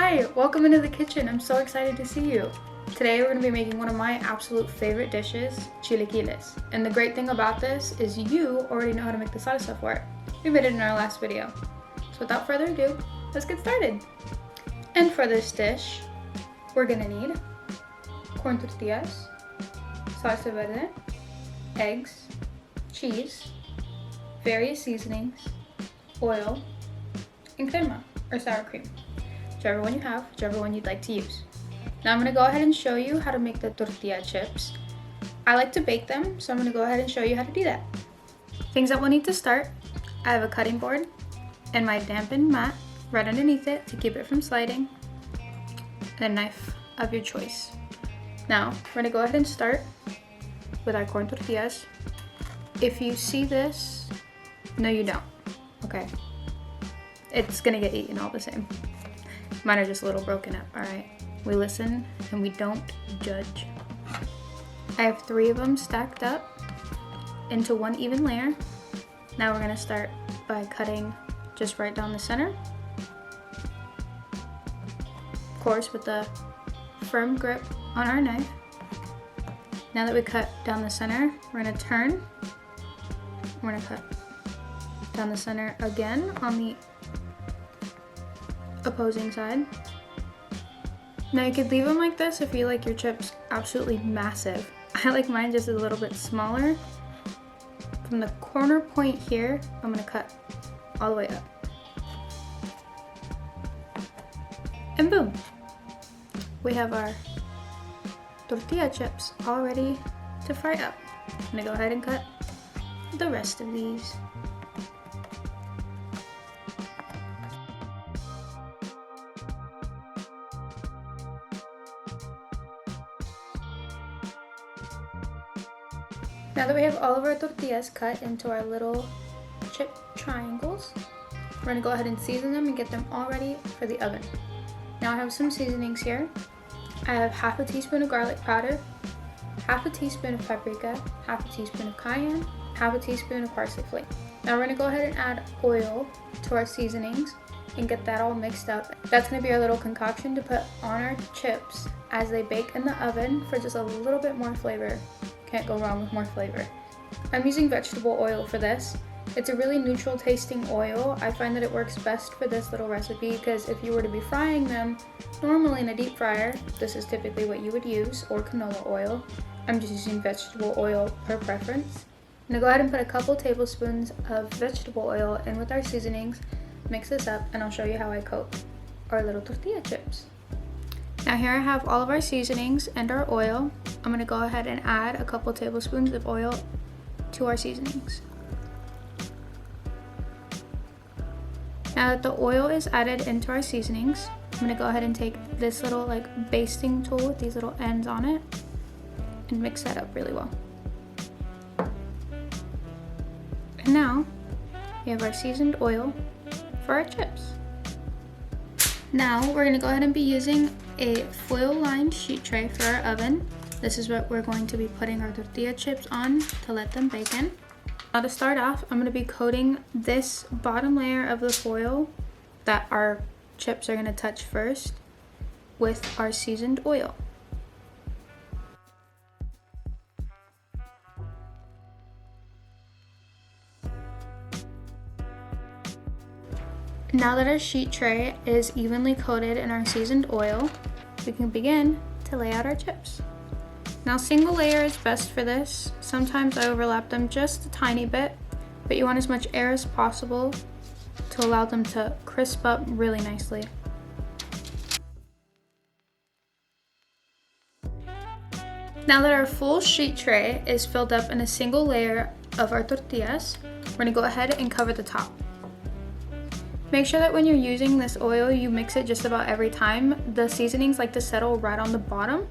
Hi, welcome into the kitchen. I'm so excited to see you. Today we're going to be making one of my absolute favorite dishes, chilaquiles. And the great thing about this is you already know how to make the salsa for it. We made it in our last video. So without further ado, let's get started. And for this dish, we're going to need corn tortillas, salsa verde, eggs, cheese, various seasonings, oil, and crema, or sour cream. Whichever one you have, whichever one you'd like to use. Now I'm going to go ahead and show you how to make the tortilla chips. I like to bake them, so I'm going to go ahead and show you how to do that. Things that we'll need to start: I have a cutting board and my dampened mat right underneath it to keep it from sliding, and a knife of your choice. Now we're going to go ahead and start with our corn tortillas. If you see this, no you don't, okay? It's going to get eaten all the same. Mine are just a little broken up, alright? We listen and we don't judge. I have 3 of them stacked up into one even layer. Now we're gonna start by cutting just right down the center. Of course, with a firm grip on our knife. Now that we cut down the center, we're gonna turn. We're gonna cut down the center again on the opposing side. Now you could leave them like this if you like your chips absolutely massive. I like mine just a little bit smaller. From the corner point here, I'm gonna cut all the way up. And boom! We have our tortilla chips all ready to fry up. I'm gonna go ahead and cut the rest of these. Now that we have all of our tortillas cut into our little chip triangles, we're going to go ahead and season them and get them all ready for the oven. Now I have some seasonings here. I have half a teaspoon of garlic powder, half a teaspoon of paprika, half a teaspoon of cayenne, half a teaspoon of parsley flake. Now we're going to go ahead and add oil to our seasonings and get that all mixed up. That's going to be our little concoction to put on our chips as they bake in the oven for just a little bit more flavor. Can't go wrong with more flavor. I'm using vegetable oil for this. It's a really neutral tasting oil. I find that it works best for this little recipe because if you were to be frying them normally in a deep fryer, this is typically what you would use, or canola oil. I'm just using vegetable oil per preference. I'm gonna go ahead and put a couple tablespoons of vegetable oil in with our seasonings, mix this up, and I'll show you how I coat our little tortilla chips. Now here I have all of our seasonings and our oil. I'm going to go ahead and add a couple tablespoons of oil to our seasonings. Now that the oil is added into our seasonings, I'm going to go ahead and take this little basting tool with these little ends on it and mix that up really well. And now we have our seasoned oil for our chips. Now we're going to go ahead and be using a foil-lined sheet tray for our oven. This is what we're going to be putting our tortilla chips on to let them bake in. Now to start off, I'm going to be coating this bottom layer of the foil that our chips are going to touch first with our seasoned oil. Now that our sheet tray is evenly coated in our seasoned oil, we can begin to lay out our chips. Now single layer is best for this. Sometimes I overlap them just a tiny bit, but you want as much air as possible to allow them to crisp up really nicely. Now that our full sheet tray is filled up in a single layer of our tortillas, we're going to go ahead and cover the top. Make sure that when you're using this oil, you mix it just about every time. The seasonings like to settle right on the bottom.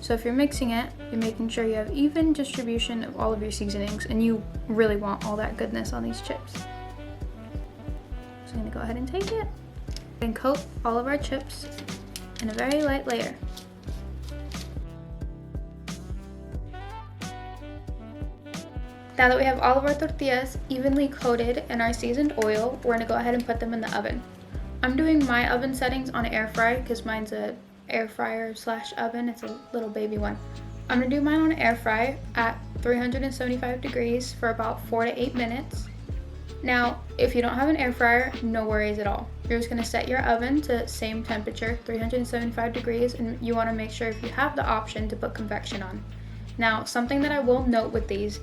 So if you're mixing it, you're making sure you have even distribution of all of your seasonings, and you really want all that goodness on these chips. So I'm gonna go ahead and take it and coat all of our chips in a very light layer. Now that we have all of our tortillas evenly coated in our seasoned oil, we're gonna go ahead and put them in the oven. I'm doing my oven settings on air fry because mine's a air fryer slash oven. It's a little baby one. I'm gonna do mine on air fry at 375 degrees for about 4 to 8 minutes. Now, if you don't have an air fryer, no worries at all. You're just gonna set your oven to same temperature, 375 degrees, and you wanna make sure if you have the option to put convection on. Now, something that I will note with these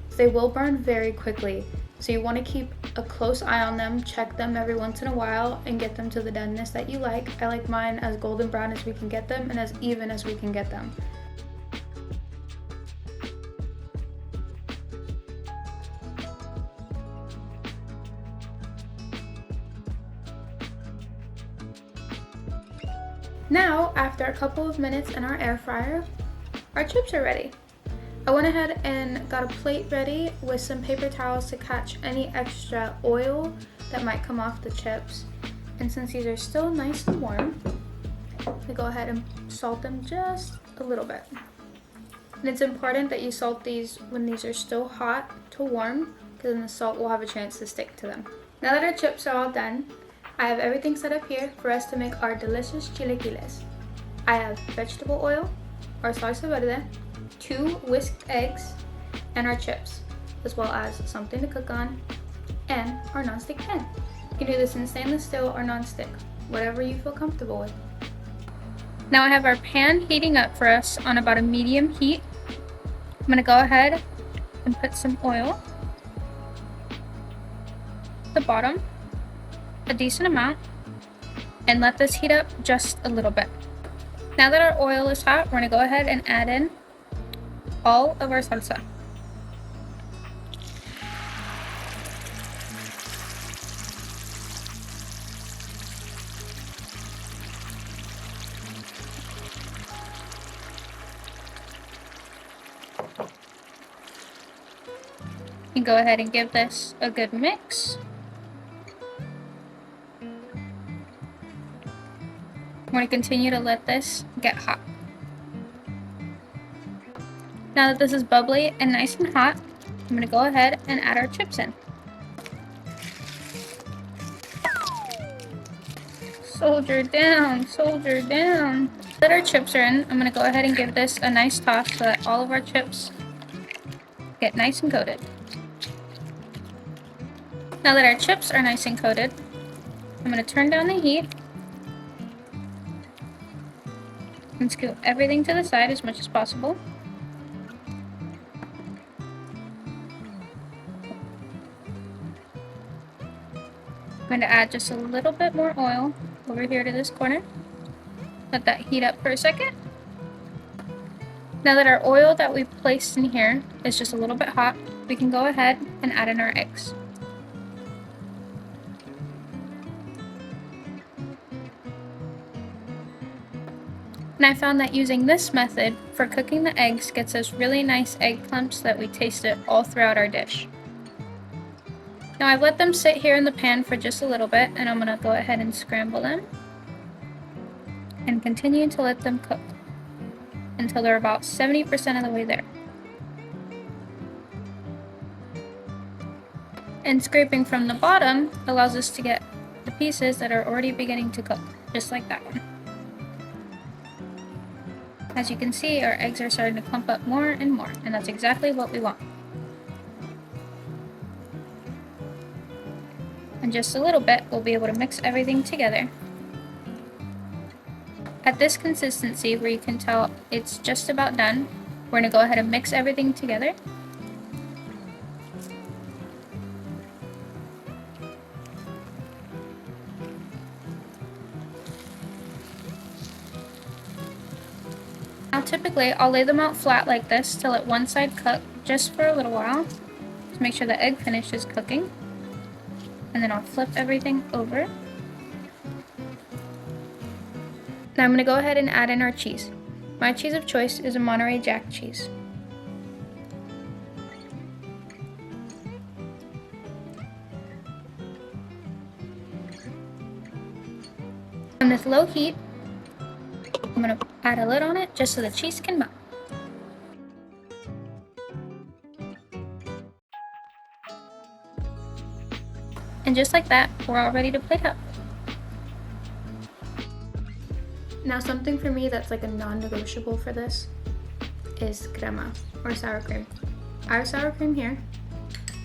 is they will burn very quickly. So you wanna keep a close eye on them, check them every once in a while, and get them to the doneness that you like. I like mine as golden brown as we can get them and as even as we can get them. Now, after a couple of minutes in our air fryer, our chips are ready. I went ahead and got a plate ready with some paper towels to catch any extra oil that might come off the chips. And since these are still nice and warm, we go ahead and salt them just a little bit. And it's important that you salt these when these are still hot to warm, because then the salt will have a chance to stick to them. Now that our chips are all done, I have everything set up here for us to make our delicious chilaquiles. I have vegetable oil, our salsa verde, 2 whisked eggs, and our chips, as well as something to cook on, and our nonstick pan. You can do this in stainless steel or nonstick, whatever you feel comfortable with. Now I have our pan heating up for us on about a medium heat. I'm gonna go ahead and put some oil at the bottom, a decent amount, and let this heat up just a little bit. Now that our oil is hot, we're gonna go ahead and add in all of our salsa. You can go ahead and give this a good mix. We're going to continue to let this get hot. Now that this is bubbly and nice and hot, I'm going to go ahead and add our chips in. Soldier down, soldier down. Now that our chips are in, I'm going to go ahead and give this a nice toss so that all of our chips get nice and coated. Now that our chips are nice and coated, I'm going to turn down the heat and scoop everything to the side as much as possible. I'm going to add just a little bit more oil over here to this corner. Let that heat up for a second. Now that our oil that we placed in here is just a little bit hot, we can go ahead and add in our eggs. And I found that using this method for cooking the eggs gets us really nice egg clumps that we taste it all throughout our dish. Now I've let them sit here in the pan for just a little bit, and I'm going to go ahead and scramble them and continue to let them cook until they're about 70% of the way there. And scraping from the bottom allows us to get the pieces that are already beginning to cook, just like that one. As you can see, our eggs are starting to clump up more and more, and that's exactly what we want. In just a little bit, we'll be able to mix everything together. At this consistency, where you can tell it's just about done, we're going to go ahead and mix everything together. Now typically, I'll lay them out flat like this to let one side cook just for a little while to make sure the egg finishes cooking. And then I'll flip everything over. Now I'm going to go ahead and add in our cheese. My cheese of choice is a Monterey Jack cheese. On this low heat, I'm going to add a lid on it just so the cheese can melt. And just like that, we're all ready to plate up. Now something for me that's like a non-negotiable for this is crema or sour cream. I have sour cream here.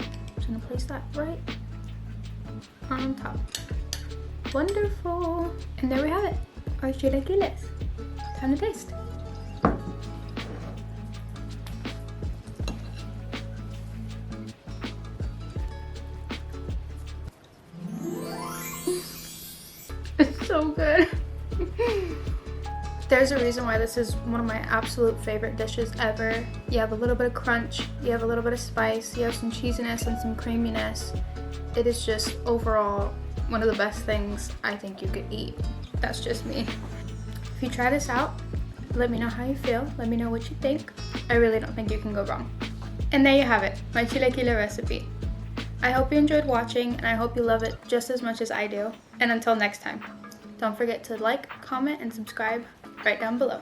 I'm just gonna place that right on top. Wonderful. And there we have it, our chilaquiles. Time to taste. It's so good. There's a reason why this is one of my absolute favorite dishes ever. You have a little bit of crunch, you have a little bit of spice, you have some cheesiness and some creaminess. It is just overall one of the best things I think you could eat. That's just me. If you try this out, let me know how you feel. Let me know what you think. I really don't think you can go wrong. And there you have it, my chilaquile recipe. I hope you enjoyed watching, and I hope you love it just as much as I do. And until next time, don't forget to like, comment, and subscribe right down below.